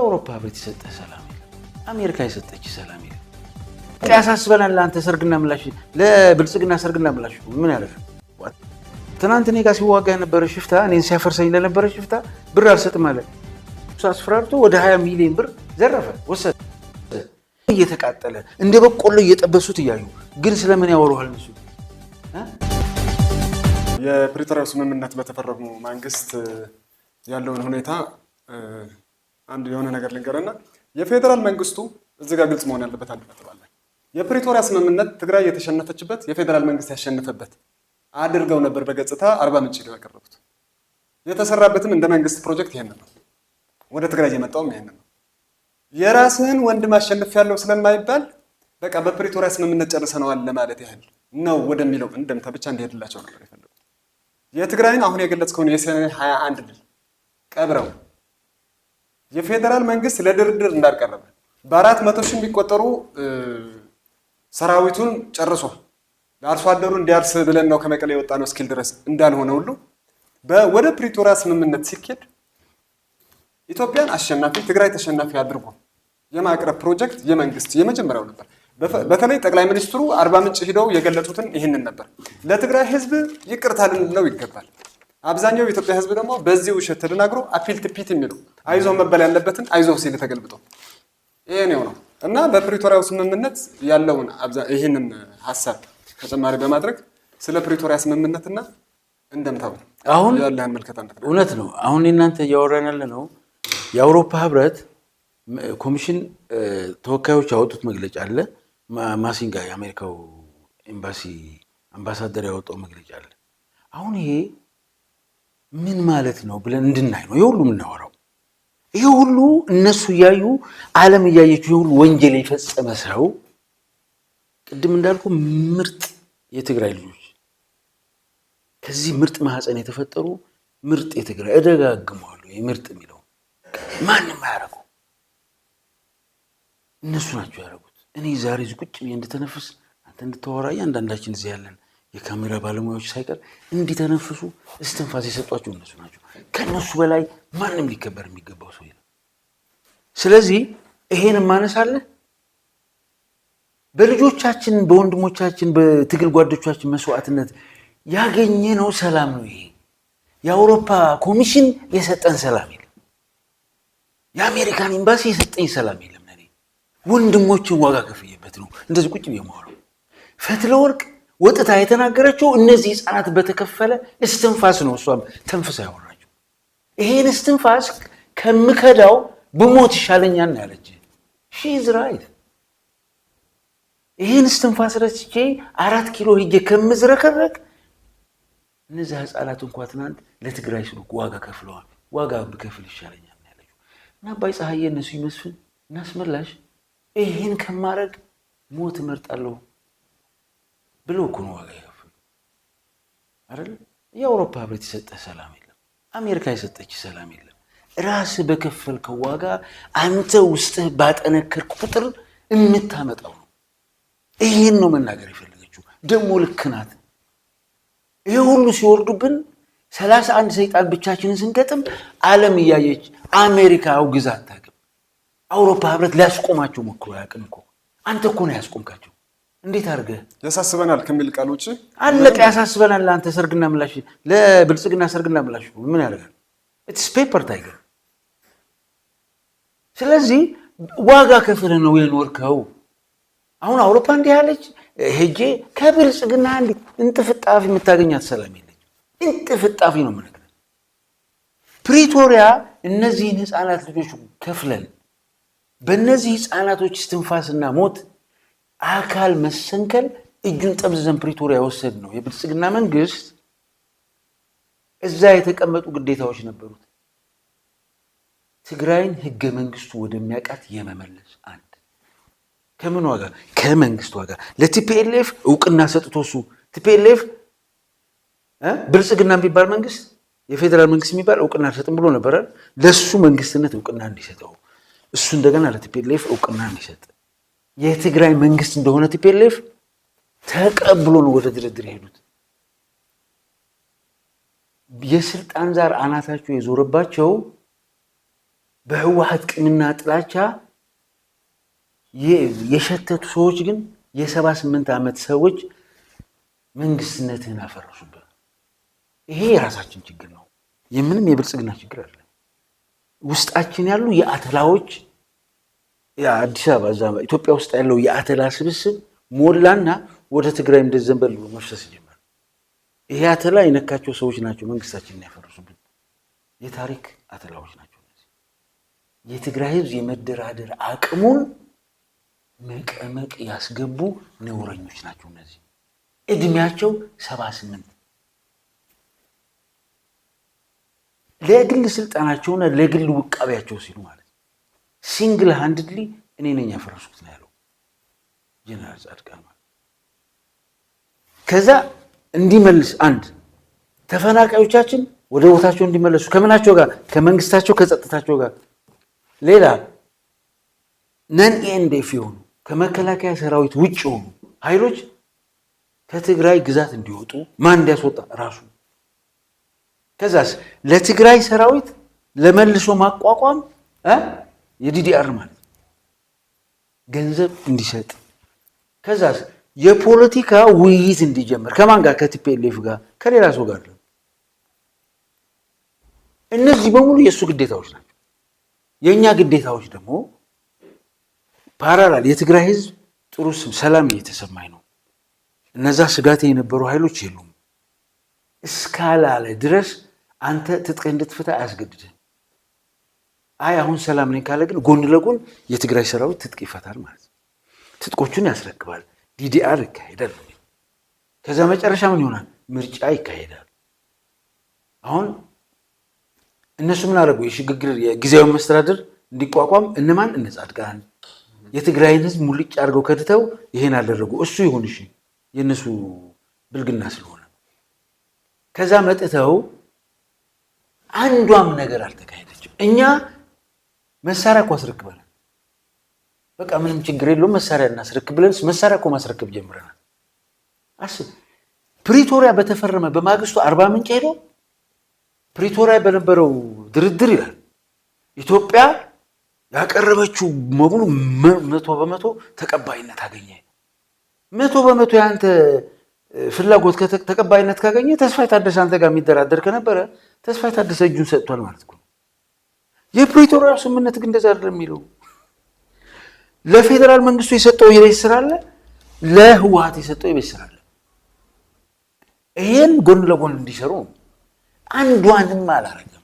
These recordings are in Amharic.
የአውሮፓ ህብረት የሰጠ ሰላም የለም። አሜሪካ የሰጠች ሰላም የለም። ያሳስበናል። አንተ ሰርግና ምላሽ ለብልጽግና ሰርግና ምላሽ ምን ያደርጋል? ትናንት እኔ ጋር ሲዋጋ የነበረ ሽፍታ እኔን ሲያፈርሰኝ ለነበረ ሽፍታ ብር አልሰጥም አለ። አስፈራርቶ ወደ 20 ሚሊዮን ብር ዘረፈ ወሰደ። እየተቃጠለ እንደ በቆሎ እየጠበሱት እያዩ ግን ስለምን ያወሩሃል እነሱ? የፕሪቶሪያው ስምምነት በተፈረሙ መንግስት ያለውን ሁኔታ አንድ የሆነ ነገር ልንገርና የፌደራል መንግስቱ እዚህ ጋር ግልጽ መሆን ያለበት አንድ ነጥብ አለ። የፕሪቶሪያ ስምምነት ትግራይ የተሸነፈችበት የፌደራል መንግስት ያሸነፈበት አድርገው ነበር በገጽታ 40 ምንጭ ነው ያቀረቡት። የተሰራበትም እንደ መንግስት ፕሮጀክት ይሄንን ነው። ወደ ትግራይ የመጣውም ይሄንን ነው። የራስህን ወንድም አሸንፍ ያለው ስለማይባል በቃ በፕሪቶሪያ ስምምነት ጨርሰናል ለማለት ያህል ነው ወደሚለው እንደምታ ብቻ እንዲሄድላቸው ነበር የፈለጉት። የትግራይን አሁን የገለጽከውን የሰኔ 21 ድል ቀብረው የፌደራል መንግስት ለድርድር እንዳልቀረበ በ400 ሺህ የሚቆጠሩ ሰራዊቱን ጨርሶ ለአርሶ አደሩ እንዲያርስ ብለን ነው ከመቀሌ የወጣ ነው እስኪል ድረስ እንዳልሆነ ሁሉ ወደ ፕሪቶሪያ ስምምነት ሲኬድ ኢትዮጵያን አሸናፊ ትግራይ ተሸናፊ አድርጎ የማቅረብ ፕሮጀክት የመንግስት የመጀመሪያው ነበር። በተለይ ጠቅላይ ሚኒስትሩ 40 ምንጭ ሄደው የገለጹትን ይህንን ነበር። ለትግራይ ህዝብ ይቅርታ ልንለው ይገባል። አብዛኛው የኢትዮጵያ ህዝብ ደግሞ በዚህ ውሸት ተደናግሮ አፒል ቲፒት የሚለው አይዞ መበል ያለበትን አይዞ ሲል ተገልብጦ ይሄ ነው እና በፕሪቶሪያው ስምምነት ያለውን ይህንን ሐሳብ ተጨማሪ በማድረግ ስለ ፕሪቶሪያ ስምምነትና እንደምታው አሁን ያለህን መልከታ እውነት ነው። አሁን እናንተ እያወራን ያለ ነው የአውሮፓ ህብረት ኮሚሽን ተወካዮች ያወጡት መግለጫ አለ። ማሲንጋ የአሜሪካው ኤምባሲ አምባሳደር ያወጣው መግለጫ አለ። አሁን ይሄ ምን ማለት ነው ብለን እንድናይ ነው ይሄ ሁሉ የምናወራው። ይሄ ሁሉ እነሱ እያዩ ዓለም እያየችው ይሄ ሁሉ ወንጀል የፈጸመ ሰው ቅድም እንዳልኩ ምርጥ የትግራይ ልጆች ከዚህ ምርጥ ማህፀን የተፈጠሩ ምርጥ የትግራይ እደጋግመዋለሁ። የምርጥ የሚለው ማንም አያረጉ እነሱ ናቸው ያደረጉት። እኔ ዛሬ እዚህ ቁጭ ብዬ እንድተነፍስ አንተ እንድታወራ አንዳንዳችን እዚህ ያለን የካሜራ ባለሙያዎች ሳይቀር እንዲተነፍሱ እስትንፋስ የሰጧቸው እነሱ ናቸው። ከነሱ በላይ ማንም ሊከበር የሚገባው ሰው የለም። ስለዚህ ይሄን ማነሳለህ በልጆቻችን በወንድሞቻችን በትግል ጓዶቻችን መስዋዕትነት ያገኘነው ሰላም ነው። ይሄ የአውሮፓ ኮሚሽን የሰጠን ሰላም የለም። የአሜሪካን ኤምባሲ የሰጠኝ ሰላም የለም። ለኔ ወንድሞችን ዋጋ ከፍዬበት ነው እንደዚህ ቁጭ ብዬ የማወራው። ፈትለወርቅ ወጥታ የተናገረችው እነዚህ ህፃናት በተከፈለ እስትንፋስ ነው። እሷም ተንፍሳ ያወራችው ይሄን እስትንፋስ ከምከዳው ብሞት ይሻለኛል ነው ያለች። ሺ ኢዝ ራይት። ይሄን እስትንፋስ ረስቼ 4 ኪሎ ሄጄ ከምዝረከረክ እነዚህ ህፃናት እንኳን ትናንት ለትግራይ ሲሉ ዋጋ ከፍለዋል። ዋጋ ብከፍል ይሻለኛል ነው ያለችው። እና አባይ ፀሐዬ እነሱ ይመስፍን እናስመላሽ ይሄን ከማረግ ሞት እመርጣለሁ ብሎ እኮ ነው ዋጋ የከፈሉ አይደል? የአውሮፓ ህብረት የሰጠ ሰላም የለም። አሜሪካ የሰጠች ሰላም የለም። ራስ በከፈልከው ዋጋ አንተ ውስጥህ ባጠነከርክ ቁጥር የምታመጣው ነው። ይሄን ነው መናገር የፈለገችው። ደግሞ ልክ ናት። ይሄ ሁሉ ሲወርዱብን 31 ሰይጣን ብቻችንን ስንገጥም ዓለም እያየች አሜሪካ አውግዛ አታውቅም። አውሮፓ ህብረት ሊያስቆማቸው ሞክሮ አያውቅም እኮ። አንተ እኮ ነው ያስቆምካቸው። እንዴት አድርገህ ያሳስበናል ከሚል ቃል ውጪ አለቀ። ያሳስበናል አንተ ሰርግና ምላሽ ለብልጽግና ሰርግና ምላሽ ምን ያደርጋል? ኢትስ ፔፐር ታይገር። ስለዚህ ዋጋ ከፍለህ ነው የኖርከው። አሁን አውሮፓ እንዲህ ያለች ሄጄ ከብልጽግና እንጥፍጣፊ የምታገኛት ሰላም የለች። እንጥፍጣፊ ነው የምነግርህ። ፕሪቶሪያ እነዚህን ህፃናት ልጆች ከፍለን በእነዚህ ህፃናቶች እስትንፋስና ሞት አካል መሰንከል እጁን ጠምዝዘን ፕሪቶሪያ ወሰድ ነው። የብልጽግና መንግስት እዛ የተቀመጡ ግዴታዎች ነበሩት። ትግራይን ህገ መንግስቱ ወደሚያውቃት የመመለስ አንድ ከምን ዋጋ ከመንግስት ዋጋ ለቲፒኤልኤፍ እውቅና ሰጥቶ እሱ ቲፒኤልኤፍ ብልጽግና የሚባል መንግስት የፌደራል መንግስት የሚባል እውቅና ሰጥም ብሎ ነበር። ለሱ መንግስትነት እውቅና እንዲሰጠው እሱ እንደገና ለቲፒኤልኤፍ እውቅና እንዲሰጥ የትግራይ መንግስት እንደሆነ ቲፒኤልኤፍ ተቀብሎ ነው ወደ ድርድር የሄዱት። የስልጣን ዛር አናታቸው የዞረባቸው በህወሓት ቅምና ጥላቻ የሸተቱ ሰዎች ግን የ78 ዓመት ሰዎች መንግስትነትን አፈረሱበት። ይሄ የራሳችን ችግር ነው። የምንም የብልጽግና ችግር አለ። ውስጣችን ያሉ የአተላዎች አዲስ አበባ እዛ ኢትዮጵያ ውስጥ ያለው የአተላ ስብስብ ሞላና ወደ ትግራይ እንደዘንበል ብሎ መፍሰስ ጀመረ። ይሄ አተላ የነካቸው ሰዎች ናቸው መንግስታችንን ያፈረሱብን። የታሪክ አተላዎች ናቸው እነዚህ። የትግራይ ህዝብ የመደራደር አቅሙን መቀመቅ ያስገቡ ነውረኞች ናቸው እነዚህ። እድሜያቸው 78 ለግል ስልጣናቸውና ለግል ውቃቢያቸው ሲሉ ማለት ሲንግል ሃንድሊ እኔ ነኝ ያፈረስኩት ነው ያለው ጀነራል ጻድቃን ማለት። ከዛ እንዲመልስ አንድ ተፈናቃዮቻችን ወደ ቦታቸው እንዲመለሱ ከምናቸው ጋር ከመንግስታቸው ከጸጥታቸው ጋር ሌላ ነን ኤንዴፍ የሆኑ ከመከላከያ ሰራዊት ውጭ የሆኑ ኃይሎች ከትግራይ ግዛት እንዲወጡ ማን እንዲያስወጣ ራሱ። ከዛስ ለትግራይ ሰራዊት ለመልሶ ማቋቋም የዲዲአር ማለት ገንዘብ እንዲሰጥ። ከዛስ የፖለቲካ ውይይት እንዲጀምር ከማን ጋር? ከቲፒኤልኤፍ ጋር ከሌላ ሰው ጋር። እነዚህ በሙሉ የእሱ ግዴታዎች ናቸው። የእኛ ግዴታዎች ደግሞ ፓራላል የትግራይ ህዝብ ጥሩ ሰላም እየተሰማኝ ነው፣ እነዛ ስጋት የነበሩ ኃይሎች የሉም እስካላለ ድረስ አንተ ትጥቅ እንድትፈታ አያስገድድም። አይ አሁን ሰላም ነኝ ካለ ግን ጎን ለጎን የትግራይ ሰራዊት ትጥቅ ይፈታል ማለት ነው። ትጥቆቹን ያስረክባል። ዲዲአር ይካሄዳል። ከዛ መጨረሻ ምን ይሆናል? ምርጫ ይካሄዳል። አሁን እነሱ ምን አደረጉ? የሽግግር የጊዜያዊ መስተዳድር እንዲቋቋም እነማን? እነ ጻድቃን የትግራይን ህዝብ ሙልጭ አድርገው ከድተው ይሄን አደረጉ። እሱ ይሁን እሺ፣ የእነሱ ብልግና ስለሆነ። ከዛ መጥተው አንዷም ነገር አልተካሄደችም። እኛ መሳሪያ እኮ አስረክበናል። በቃ ምንም ችግር የለውም መሳሪያ እናስረክብ ብለን መሳሪያ እኮ ማስረክብ ጀምረናል። አስብ፣ ፕሪቶሪያ በተፈረመ በማግስቱ 40 ምንጭ ሄዶ ፕሪቶሪያ በነበረው ድርድር ይላል ኢትዮጵያ ያቀረበችው በሙሉ 100% ተቀባይነት አገኘ። 100% ያንተ ፍላጎት ተቀባይነት ካገኘ ተስፋዬ ታደሰ አንተ ጋር የሚደራደር ከነበረ ተስፋዬ ታደሰ እጁን ሰጥቷል ማለት ነው። የፕሪቶሪያው ስምምነት ግን እንደዛ አይደለም የሚለው። ለፌደራል መንግስቱ የሰጠው የቤት ስራ አለ፣ ለህወሓት የሰጠው የቤት ስራ አለ። ይሄን ጎን ለጎን እንዲሰሩ አንዷንም አላረገም።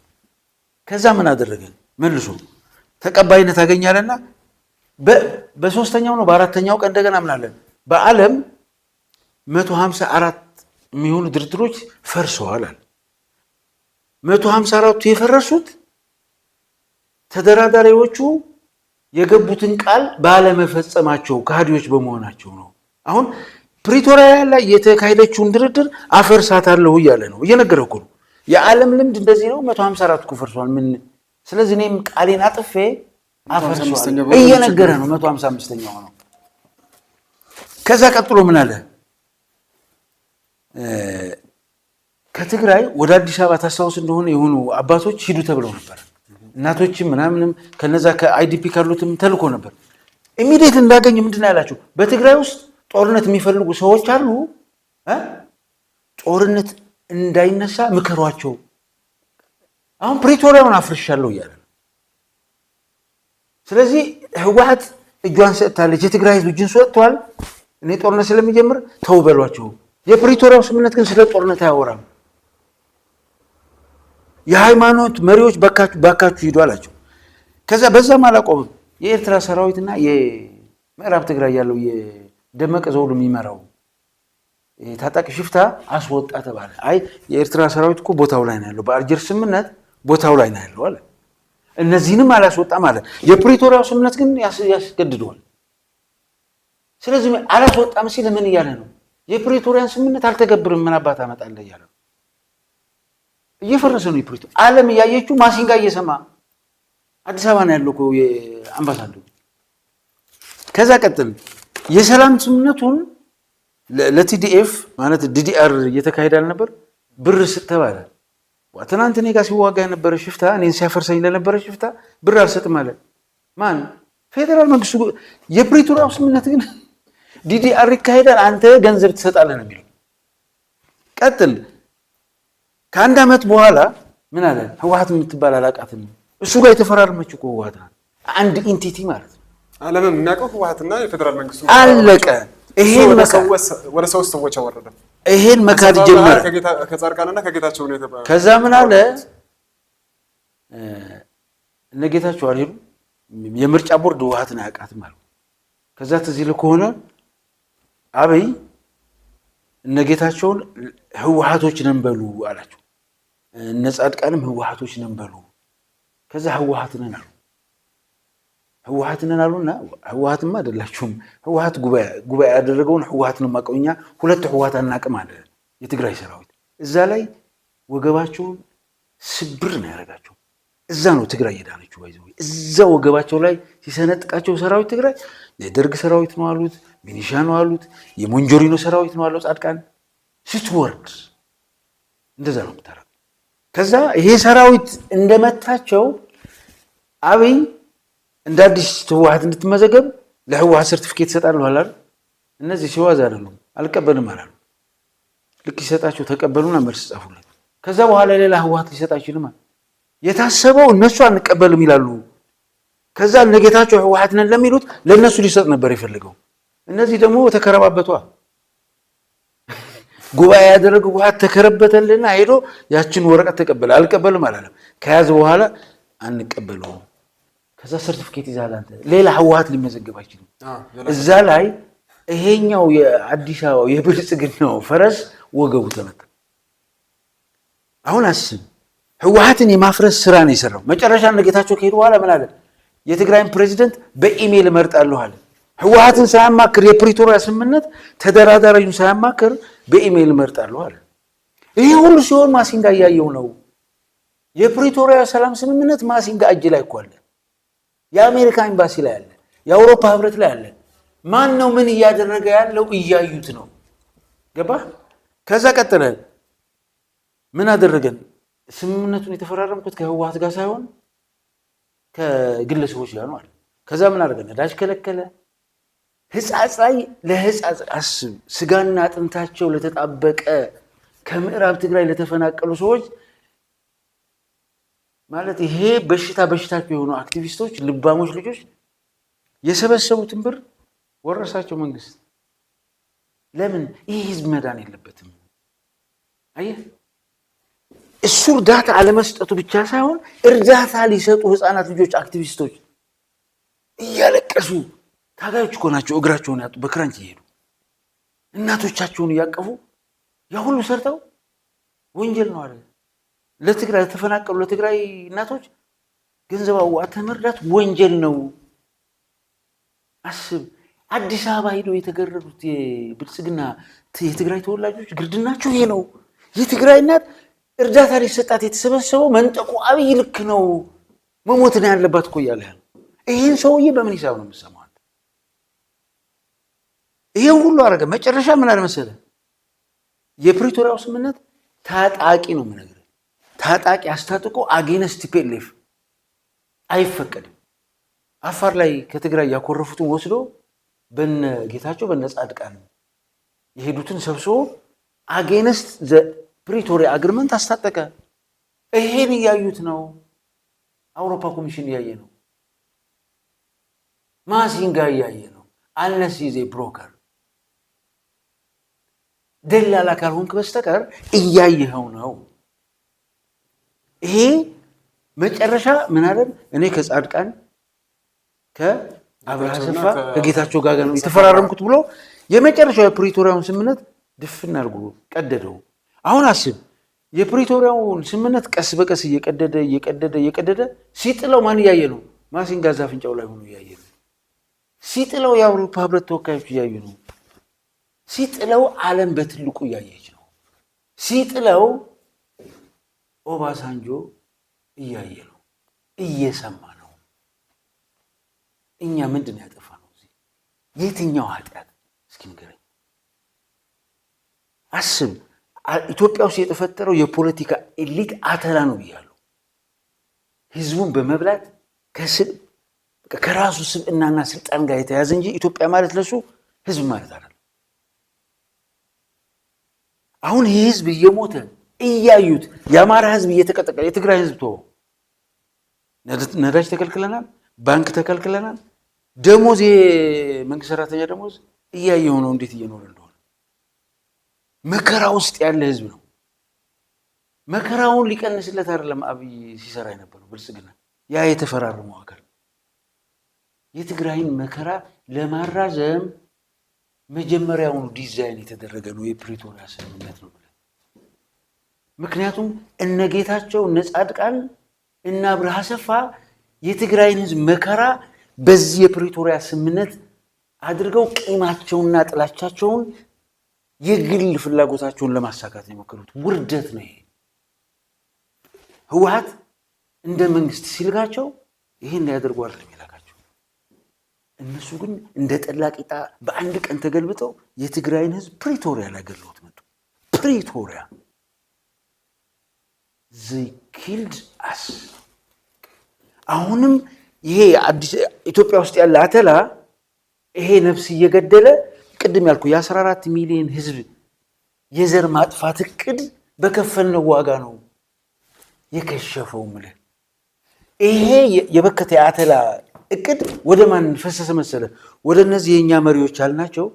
ከዛ ምን አደረገ? መልሶ ተቀባይነት አገኛለና በሶስተኛው ነው በአራተኛው ቀን እንደገና ምን አለን? በዓለም 154 የሚሆኑ ድርድሮች ፈርሰዋል አለ። 154ቱ የፈረሱት ተደራዳሪዎቹ የገቡትን ቃል ባለመፈጸማቸው ከሃዲዎች በመሆናቸው ነው። አሁን ፕሪቶሪያ ላይ የተካሄደችውን ድርድር አፈርሳታለሁ እያለ ነው፣ እየነገረው እኮ ነው። የዓለም ልምድ እንደዚህ ነው። 154 እኮ ፈርሷል። ምን ስለዚህ እኔም ቃሌን አጥፌ አፈርሷል እየነገረ ነው። 155ኛው ነው። ከዛ ቀጥሎ ምን አለ? ከትግራይ ወደ አዲስ አበባ ታስታውስ እንደሆነ የሆኑ አባቶች ሂዱ ተብለው ነበር። እናቶችም ምናምንም ከነዛ ከአይዲፒ ካሉትም ተልኮ ነበር። ኢሚዲየት እንዳገኝ ምንድን ነው ያላቸው? በትግራይ ውስጥ ጦርነት የሚፈልጉ ሰዎች አሉ፣ ጦርነት እንዳይነሳ ምከሯቸው። አሁን ፕሪቶሪያውን አፍርሻለሁ እያለ ነው። ስለዚህ ህወሓት እጇን ሰጥታለች፣ የትግራይ ህዝብ እጁን ሰጥቷል። እኔ ጦርነት ስለሚጀምር ተው በሏቸው። የፕሪቶሪያው ስምምነት ግን ስለ ጦርነት አያወራም። የሃይማኖት መሪዎች ባካችሁ ሂዱ አላቸው። ከዛ በዛም አላቆምም። የኤርትራ ሰራዊትና የምዕራብ ትግራይ ያለው የደመቀ ዘውዱ የሚመራው ታጣቂ ሽፍታ አስወጣ ተባለ። አይ የኤርትራ ሰራዊት እኮ ቦታው ላይ ነው ያለው፣ በአልጀር ስምምነት ቦታው ላይ ነው ያለው አለ። እነዚህንም አላስወጣም አለ። የፕሪቶሪያው ስምምነት ግን ያስገድደዋል። ስለዚህ አላስወጣም ሲል ምን እያለ ነው? የፕሪቶሪያን ስምምነት አልተገብርም፣ ምን አባት አመጣለህ እያለ ነው። እየፈረሰ ነው የፕሪቶሪያ። ዓለም እያየችው ማሲንጋ እየሰማ አዲስ አበባ ነው ያለው እኮ የአምባሳደሩ። ከዛ ቀጥል የሰላም ስምምነቱን ለቲዲኤፍ ማለት ዲዲአር እየተካሄደ አልነበር? ብር ስተባለ ትናንት እኔ ጋር ሲዋጋ የነበረ ሽፍታ እኔን ሲያፈርሰኝ ለነበረ ሽፍታ ብር አልሰጥም አለ። ማን? ፌዴራል መንግስቱ። የፕሪቶሪያው ስምምነት ግን ዲዲአር ይካሄዳል፣ አንተ ገንዘብ ትሰጣለህ ነው የሚለው። ቀጥል። ከአንድ ዓመት በኋላ ምን አለ? ህወሓት የምትባል አላቃትም። እሱ ጋር የተፈራረመችው እኮ ህወሓት ናት፣ አንድ ኢንቲቲ ማለት ነው። ዓለምን የሚያውቀው ህወሓትና የፌዴራል መንግስቱ አለቀ። ይሄን ወደ 3 ሰዎች አወረደ። ይሄን መካድ ጀመረ ከጻድቃንና ከጌታቸው ነው የተባለው። ከዛ ምን አለ? እነ ጌታቸው አልሄዱ፣ የምርጫ ቦርድ ህወሓትን አያውቃትም አሉ። ከዛ ትዝ ይልህ ከሆነ አብይ እነ ጌታቸውን ህወሓቶች ነን በሉ አላቸው። እነ ጻድቃንም ህወሓቶች ነን በሉ። ከዛ ህወሓት ነን አሉ። ህወሓት ነን አሉና ህወሓትማ አይደላችሁም፣ ህወሓት ጉባኤ ያደረገውን ህወሓት ነው የማውቀው፣ እኛ ሁለት ህወሓት አናውቅም አለ የትግራይ ሰራዊት። እዛ ላይ ወገባቸውን ስብር ነው ያደረጋቸው። እዛ ነው ትግራይ የዳነችው። ባይዘው እዛ ወገባቸው ላይ ሲሰነጥቃቸው ሰራዊት ትግራይ የደርግ ሰራዊት ነው አሉት፣ ሚኒሻ ነው አሉት፣ የሞንጆሪኖ ሰራዊት ነው አለው ጻድቃን። ስትወርድ እንደዛ ነው የምታረገው። ከዛ ይሄ ሰራዊት እንደመታቸው አብይ እንደ አዲስ ህወሓት እንድትመዘገብ ለህወሓት ሰርቲፊኬት ይሰጣሉ አላል። እነዚህ ሲዋዝ አይደሉም፣ አልቀበልም አላሉ። ልክ ሲሰጣቸው ተቀበሉና መልስ ጻፉለት። ከዛ በኋላ ሌላ ህወሓት ሊሰጥ አይችልም። የታሰበው እነሱ አንቀበልም ይላሉ። ከዛ እነጌታቸው ህወሓት ነን ለሚሉት ለነሱ ሊሰጥ ነበር የፈለገው። እነዚህ ደግሞ ተከረባበቷ። ጉባኤ ያደረገው ህወሓት ተከረበተልና ሄዶ ያችን ወረቀት ተቀበለ። አልቀበልም አላለም። ከያዘ በኋላ አንቀበለውም። ከዛ ሰርቲፊኬት ይዛል። አንተ ሌላ ህወሓት ሊመዘገብ አይችልም። እዛ ላይ ይሄኛው የአዲስ አበባው የብልጽግናው ፈረስ ወገቡ ተመታ። አሁን አስብ፣ ህወሓትን የማፍረስ ስራ ነው የሰራው። መጨረሻ እነጌታቸው ከሄዱ በኋላ ምን አለ? የትግራይን ፕሬዚደንት በኢሜይል እመርጣለሁ አለ። ህወሓትን ሳያማክር የፕሪቶሪያ ስምምነት ተደራዳሪውን ሳያማክር በኢሜይል እመርጣለሁ አለ። ይሄ ሁሉ ሲሆን ማሲንጋ እያየው ነው። የፕሪቶሪያ ሰላም ስምምነት ማሲንጋ እጅ ላይ እኮ አለ። የአሜሪካ ኤምባሲ ላይ አለ። የአውሮፓ ህብረት ላይ አለ። ማን ነው ምን እያደረገ ያለው? እያዩት ነው። ገባ? ከዛ ቀጠለ። ምን አደረገን? ስምምነቱን የተፈራረምኩት ከህወሓት ጋር ሳይሆን ከግለሰቦች ጋር ነው አለ። ከዛ ምን አደረገ? ነዳጅ ከለከለ። ህጻጽ ላይ ለህጻጽ አስብ፣ ስጋና አጥንታቸው ለተጣበቀ ከምዕራብ ትግራይ ለተፈናቀሉ ሰዎች ማለት ይሄ በሽታቸው የሆኑ አክቲቪስቶች፣ ልባሞች ልጆች የሰበሰቡትን ብር ወረሳቸው መንግስት። ለምን? ይህ ህዝብ መዳን የለበትም። አየህ፣ እሱ እርዳታ አለመስጠቱ ብቻ ሳይሆን እርዳታ ሊሰጡ ህፃናት ልጆች አክቲቪስቶች እያለቀሱ ታጋዮች እኮ ናቸው። እግራቸውን ያጡ በክራንች እየሄዱ እናቶቻቸውን እያቀፉ ያ ሁሉ ሰርተው ወንጀል ነው አለ። ለትግራይ ተፈናቀሉ ለትግራይ እናቶች ገንዘብ አዋጥተህ መርዳት ወንጀል ነው። አስብ፣ አዲስ አበባ ሄደው የተገረዱት የብልጽግና የትግራይ ተወላጆች ግርድናቸው ይሄ ነው። የትግራይ እናት እርዳታ ሊሰጣት የተሰበሰበው መንጠቁ አብይ ልክ ነው፣ መሞት ነው ያለባት እኮ እያለ ያለው ይህን ሰውዬ በምን ሂሳብ ነው የምትሰማው? ይሄን ሁሉ አረገ። መጨረሻ ምን አለ መሰለህ? የፕሪቶሪያው ስምምነት ታጣቂ ነው የምነግርህ። ታጣቂ አስታጥቆ አጌነስት ቲፒኤልኤፍ አይፈቀድም። አፋር ላይ ከትግራይ ያኮረፉትን ወስዶ በነ ጌታቸው በነ ጻድቃን የሄዱትን ሰብስቦ አጌነስት ዘ ፕሪቶሪያ አግሪመንት አስታጠቀ። ይሄን እያዩት ነው። አውሮፓ ኮሚሽን እያየ ነው። ማሲንጋ እያየ ነው። አንለስ ይዜ ብሮከር ደላላ ካልሆንክ በስተቀር እያየኸው ነው። ይሄ መጨረሻ ምን አለ? እኔ ከጻድቃን ከአብርሃ ሰፋ ከጌታቸው ጋር ነው የተፈራረምኩት ብሎ የመጨረሻው የፕሪቶሪያውን ስምምነት ድፍን አድርጎ ቀደደው። አሁን አስብ፣ የፕሪቶሪያውን ስምምነት ቀስ በቀስ እየቀደደ ሲጥለው ማን እያየ ነው? ማሲንጋ ዛፍንጫው ላይ ሆኖ እያየ ነው። ሲጥለው የአውሮፓ ህብረት ተወካዮች እያዩ ነው። ሲጥለው ዓለም በትልቁ እያየች ነው። ሲጥለው ኦባሳንጆ እያየ ነው፣ እየሰማ ነው። እኛ ምንድን ነው ያጠፋ ነው? የትኛው ኃጢአት እስኪ ንገረኝ። አስብ፣ ኢትዮጵያ ውስጥ የተፈጠረው የፖለቲካ ኤሊት አተላ ነው ብያለሁ። ህዝቡን በመብላት ከራሱ ስብዕናና ስልጣን ጋር የተያዘ እንጂ ኢትዮጵያ ማለት ለሱ ህዝብ ማለት አይደለም። አሁን ይህ ህዝብ እየሞተ እያዩት የአማራ ህዝብ እየተቀጠቀጠ የትግራይ ህዝብ ተወው፣ ነዳጅ ተከልክለናል፣ ባንክ ተከልክለናል፣ ደሞዝ የመንግስት ሰራተኛ ደሞዝ እያየው ነው እንዴት እየኖረ እንደሆነ። መከራ ውስጥ ያለ ህዝብ ነው። መከራውን ሊቀንስለት አይደለም አብይ ሲሰራ የነበረው ብልጽግና፣ ያ የተፈራረመው ሀገር የትግራይን መከራ ለማራዘም መጀመሪያውኑ ዲዛይን የተደረገ ነው የፕሪቶሪያ ስምምነት ነው። ምክንያቱም እነ ጌታቸው እነ ጻድቃን እና አብርሃ ሰፋ የትግራይን ህዝብ መከራ በዚህ የፕሪቶሪያ ስምምነት አድርገው ቂማቸውንና ጥላቻቸውን የግል ፍላጎታቸውን ለማሳካት የሞከሩት ውርደት ነው ይሄ። ህወሓት እንደ መንግስት ሲልጋቸው ይሄን ያደርጉ አይደለም ይላካቸው። እነሱ ግን እንደ ጠላቂጣ በአንድ ቀን ተገልብጠው የትግራይን ህዝብ ፕሪቶሪያ ላይ ገለውት መጡ። ፕሪቶሪያ they killed us። አሁንም ይሄ አዲስ ኢትዮጵያ ውስጥ ያለ አተላ ይሄ ነፍስ እየገደለ ቅድም ያልኩ የ14 ሚሊዮን ህዝብ የዘር ማጥፋት እቅድ በከፈልነው ዋጋ ነው የከሸፈው። ማለት ይሄ የበከተ አተላ እቅድ ወደ ማን ፈሰሰ መሰለ? ወደ እነዚህ የኛ መሪዎች አልናቸው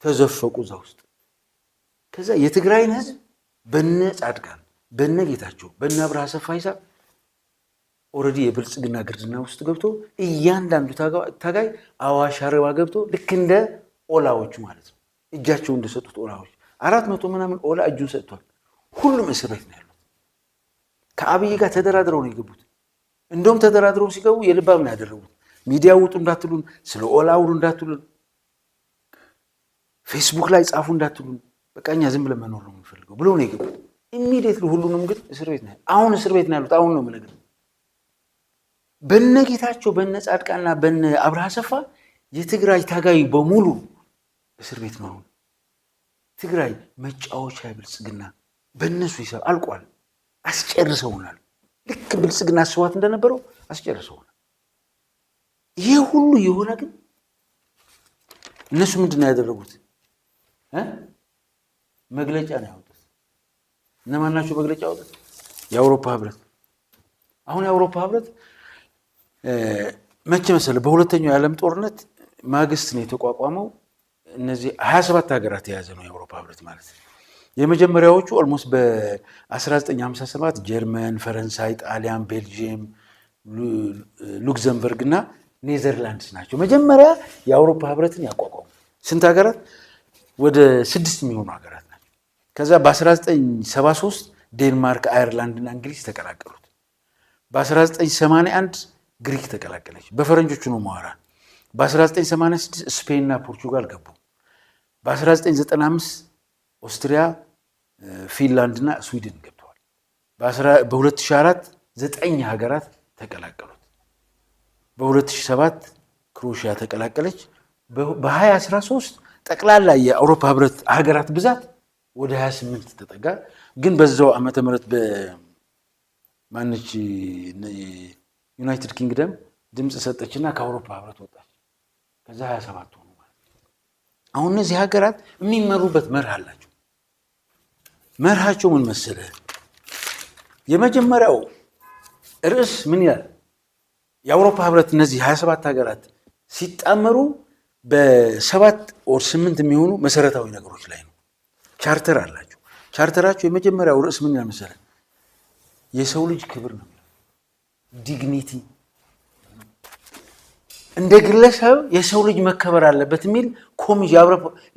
ተዘፈቁ እዛ ውስጥ። ከዛ የትግራይን ህዝብ በነ ጻድቃን በነ ጌታቸው በነ አብርሃ ሰፋ ሂሳብ ኦልሬዲ የብልጽግና ግርድና ውስጥ ገብቶ እያንዳንዱ ታጋይ አዋሽ አርባ ገብቶ ልክ እንደ ኦላዎች ማለት ነው እጃቸው እንደሰጡት ኦላዎች 400 ምናምን ኦላ እጁን ሰጥቷል። ሁሉም እስር ቤት ነው ያሉት። ከአብይ ጋር ተደራድረው ነው የገቡት። እንደውም ተደራድረው ሲገቡ የልባም ነው ያደረጉት። ሚዲያ ውጡ እንዳትሉን፣ ስለ ኦላ አውሩ እንዳትሉን፣ ፌስቡክ ላይ ጻፉ እንዳትሉን፣ በቃ እኛ ዝም ብለን መኖር ነው የምንፈልገው ብለው ነው የገቡት። ኢሚዲየትሊ ሁሉንም ግን እስር ቤት ነው። አሁን እስር ቤት ነው ያሉት። አሁን ነው የምነግርህ። በነ ጌታቸው በነ ጻድቃንና በነ አብርሃ ሰፋ የትግራይ ታጋይ በሙሉ እስር ቤት ነው። ትግራይ መጫወቻ ብልጽግና በእነሱ ሂሳብ አልቋል። አስጨርሰውናል። ልክ ብልጽግና አስዋት እንደነበረው አስጨርሰውናል። ይሄ ሁሉ የሆነ ግን እነሱ ምንድን ነው ያደረጉት? መግለጫ ነው ያወጡት። እነማን ናቸው መግለጫ ያወጡት? የአውሮፓ ህብረት። አሁን የአውሮፓ ህብረት መቼ መሰለህ? በሁለተኛው የዓለም ጦርነት ማግስት ነው የተቋቋመው። እነዚህ 27 ሀገራት የያዘ ነው የአውሮፓ ህብረት ማለት ነው። የመጀመሪያዎቹ ኦልሞስት በ1957 ጀርመን፣ ፈረንሳይ፣ ጣሊያን፣ ቤልጂየም፣ ሉክዘምበርግ እና ኔዘርላንድስ ናቸው መጀመሪያ የአውሮፓ ህብረትን ያቋቋሙ። ስንት ሀገራት? ወደ 6 የሚሆኑ ሀገራት ናቸው። ከዛ በ1973 ዴንማርክ፣ አየርላንድ እና እንግሊዝ ተቀላቀሉት። በ1981 ግሪክ ተቀላቀለች። በፈረንጆቹ ነው ማወራ። በ1986 ስፔን እና ፖርቹጋል ገቡ። በ1995 ኦስትሪያ፣ ፊንላንድ እና ስዊድን ገብተዋል። በ2004 9 ሀገራት ተቀላቀሉት። በ2007 ክሮኤሽያ ተቀላቀለች። በ2013 ጠቅላላ የአውሮፓ ህብረት ሀገራት ብዛት ወደ 28 ተጠጋ። ግን በዛው ዓመተ ምህረት በማነች ዩናይትድ ኪንግደም ድምፅ ሰጠችና ከአውሮፓ ህብረት ወጣች። ከዛ 27 ሆኑ ማለት ነው። አሁን እነዚህ ሀገራት የሚመሩበት መርህ አላቸው። መርሃቸው ምን መሰለህ? የመጀመሪያው ርዕስ ምን ይላል? የአውሮፓ ህብረት እነዚህ 27 ሀገራት ሲጣመሩ በ7 or 8 የሚሆኑ መሰረታዊ ነገሮች ላይ ነው። ቻርተር አላቸው። ቻርተራቸው የመጀመሪያው ርዕስ ምን ይላል መሰለህ? የሰው ልጅ ክብር ነው። ዲግኒቲ፣ እንደ ግለሰብ የሰው ልጅ መከበር አለበት የሚል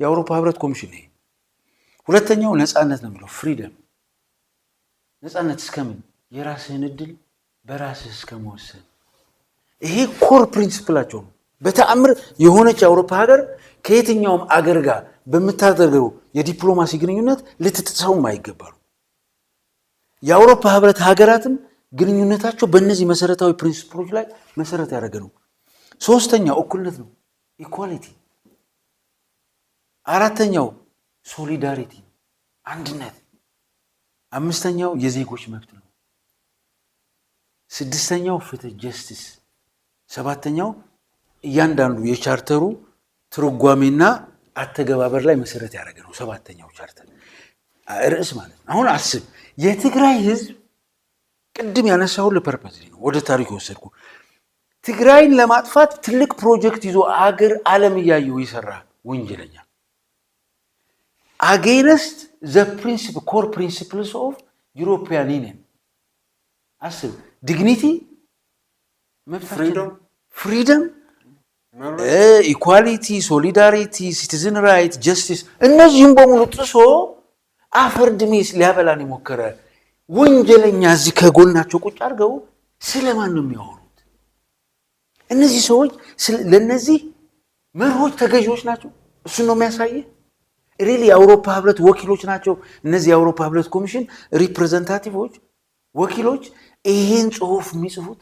የአውሮፓ ህብረት ኮሚሽን ነው። ሁለተኛው ነፃነት ነው የሚለው ፍሪደም። ነፃነት እስከምን? የራስህን እድል በራስህ እስከመወሰን። ይሄ ኮር ፕሪንሲፕላቸው ነው። በተአምር የሆነች የአውሮፓ ሀገር ከየትኛውም አገር ጋር በምታደርገው የዲፕሎማሲ ግንኙነት ልትጥሰውም አይገባሉ። የአውሮፓ ህብረት ሀገራትም ግንኙነታቸው በእነዚህ መሰረታዊ ፕሪንሲፕሎች ላይ መሰረት ያደረገ ነው። ሶስተኛው እኩልነት ነው፣ ኢኳሊቲ። አራተኛው ሶሊዳሪቲ፣ አንድነት። 5ኛው የዜጎች መብት ነው። 6ኛው ፍትህ ጀስቲስ። 7ኛው እያንዳንዱ የቻርተሩ ትርጓሜና አተገባበር ላይ መሰረት ያደረገ ነው። 7ኛው ቻርተር ርዕስ ማለት ነው። አሁን አስብ፣ የትግራይ ህዝብ ቅድም ያነሳውን ለፐርፐዝ ነው ወደ ታሪክ የወሰድኩ። ትግራይን ለማጥፋት ትልቅ ፕሮጀክት ይዞ አገር ዓለም እያየው የሰራ ወንጀለኛ አጌንስት ዘ ፕሪንሲፕል ኮር ፕሪንሲፕልስ ኦፍ ዩሮፒያን ዩኒየን። አስብ፣ ዲግኒቲ ፍሪደም፣ ኢኳሊቲ፣ ሶሊዳሪቲ፣ ሲቲዝን ራይት፣ ጀስቲስ እነዚህም በሙሉ ጥሶ አፈር ድሜስ ሊያበላን የሞከረ ወንጀለኛ እዚህ ከጎናቸው ቁጭ አድርገው ስለማን ነው የሚያወሩት? እነዚህ ሰዎች ለነዚህ መርሆች ተገዢዎች ናቸው። እሱን ነው የሚያሳየህ። ሪሊ የአውሮፓ ህብረት ወኪሎች ናቸው እነዚህ የአውሮፓ ህብረት ኮሚሽን ሪፕሬዘንታቲቮች ወኪሎች ይሄን ጽሁፍ የሚጽፉት።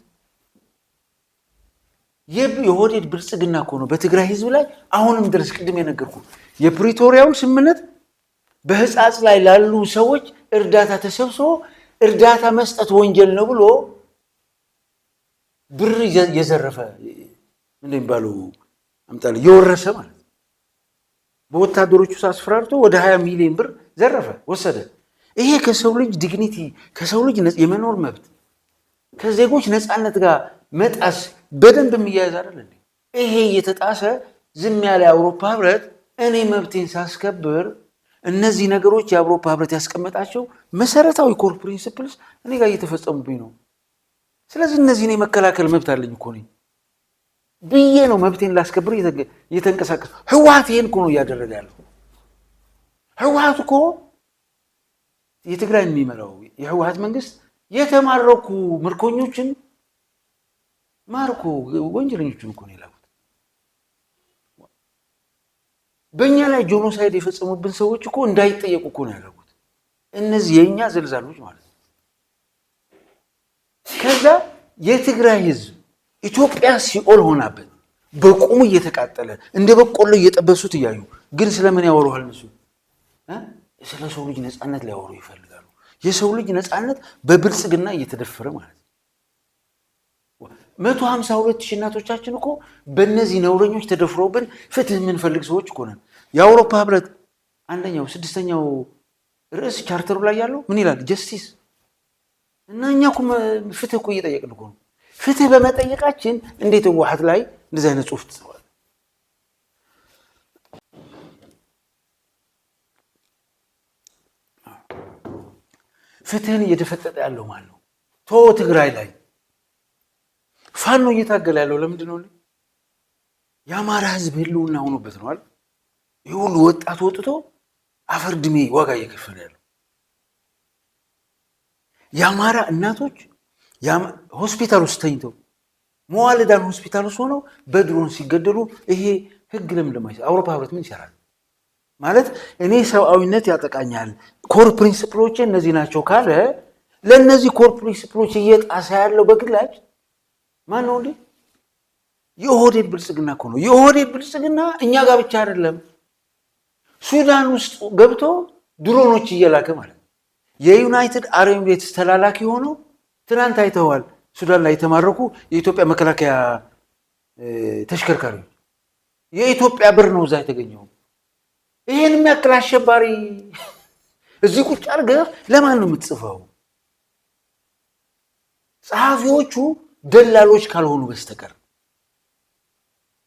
የኦህዴድ ብልጽግና እኮ ነው በትግራይ ህዝብ ላይ አሁንም ድረስ ቅድም የነገርኩ የፕሪቶሪያውን ስምምነት በህፃጽ ላይ ላሉ ሰዎች እርዳታ ተሰብስቦ እርዳታ መስጠት ወንጀል ነው ብሎ ብር የዘረፈ እንደሚባለው አምጣለ የወረሰ ማለት በወታደሮቹ አስፈራርቶ ወደ 20 ሚሊዮን ብር ዘረፈ ወሰደ። ይሄ ከሰው ልጅ ዲግኒቲ ከሰው ልጅ የመኖር መብት ከዜጎች ነፃነት ጋር መጣስ በደንብ የሚያያዝ አይደል እንዴ? ይሄ እየተጣሰ ዝም ያለ የአውሮፓ ህብረት እኔ መብቴን ሳስከብር እነዚህ ነገሮች የአውሮፓ ህብረት ያስቀመጣቸው መሰረታዊ ኮር ፕሪንሲፕልስ እኔ ጋር እየተፈጸሙብኝ ነው። ስለዚህ እነዚህን የመከላከል መብት አለኝ እኮ ነኝ ብዬ ነው መብቴን ላስከብር እየተንቀሳቀስ። ህወሓት ይሄን እኮ ነው እያደረገ ያለው። ህወሓት እኮ የትግራይን የሚመራው የህወሓት መንግስት የተማረኩ ምርኮኞችን ማርኮ ወንጀለኞችን እኮ ነው የላኩት። በእኛ ላይ ጄኖሳይድ የፈጸሙብን ሰዎች እኮ እንዳይጠየቁ እኮ ነው ያደረጉት። እነዚህ የእኛ ዘልዛሎች ማለት ነው። ከዛ የትግራይ ህዝብ ኢትዮጵያ ሲኦል ሆናበት በቁሙ እየተቃጠለ እንደ በቆሎ እየጠበሱት እያዩ ግን ስለምን ያወሩሃል? እነሱ ስለ ሰው ልጅ ነፃነት ሊያወሩ ይፈልጋሉ። የሰው ልጅ ነፃነት በብልጽግና እየተደፈረ ማለት ነው። 152,000 እናቶቻችን እኮ በእነዚህ ነውረኞች ተደፍረውብን ፍትህ የምንፈልግ ሰዎች እኮ ነን። የአውሮፓ ህብረት 6ኛው ርዕስ ቻርተሩ ላይ ያለው ምን ይላል? ጀስቲስ። እና እኛ እኮ ፍትህ እኮ እየጠየቅን እኮ ነው። ፍትህ በመጠየቃችን እንዴት ህወሓት ላይ እንደዚህ አይነት ጽሁፍ ትጽፋለህ? ፍትህን እየደፈጠጠ ያለው ማለት ነው። ትግራይ ላይ ፋኖ እየታገለ ያለው ለምንድን ነው? የአማራ ህዝብ ህልውና ሆኖበት ነው አይደል? ይህ ሁሉ ወጣት ወጥቶ አፈር ድሜ ዋጋ እየከፈለ ያለው የአማራ እናቶች ሆስፒታል ውስጥ ተኝተው መዋልዳን ሆስፒታል ውስጥ ሆነው በድሮን ሲገደሉ ይሄ ህግ ለምን ለማይሰራ? አውሮፓ ህብረት ምን ይሰራል? ማለት እኔ ሰብአዊነት ያጠቃኛል ኮር ፕሪንሲፕሎች እነዚህ ናቸው ካለ ለእነዚህ ኮር ፕሪንሲፕሎች እየጣሰ ያለው በግላጭ ማን ነው እንዴ? የኦህዴድ ብልጽግና እኮ ነው። የኦህዴድ ብልጽግና እኛ ጋር ብቻ አይደለም፣ ሱዳን ውስጥ ገብቶ ድሮኖች እየላከ ማለት ነው። የዩናይትድ አረብ ኤሚሬትስ ተላላኪ ሆነው ትናንት አይተዋል። ሱዳን ላይ የተማረኩ የኢትዮጵያ መከላከያ ተሽከርካሪዎች የኢትዮጵያ ብር ነው እዛ የተገኘው። ይሄን የሚያክል አሸባሪ እዚህ ቁጭ አድርገህ ለማን ነው የምትጽፈው? ጸሐፊዎቹ ደላሎች ካልሆኑ በስተቀር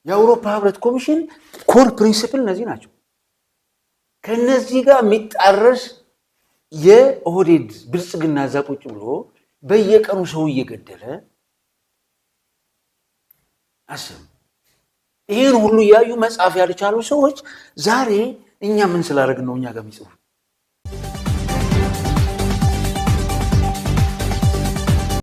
የአውሮፓ ህብረት ኮሚሽን ኮር ፕሪንሲፕል እነዚህ ናቸው። ከነዚህ ጋር የሚጣረስ የኦህዴድ ብልጽግና እዛ ቁጭ ብሎ በየቀኑ ሰው እየገደለ አስብ። ይህን ሁሉ እያዩ መጻፍ ያልቻሉ ሰዎች ዛሬ እኛ ምን ስላደረግን ነው እኛ ጋር የሚጽፉት?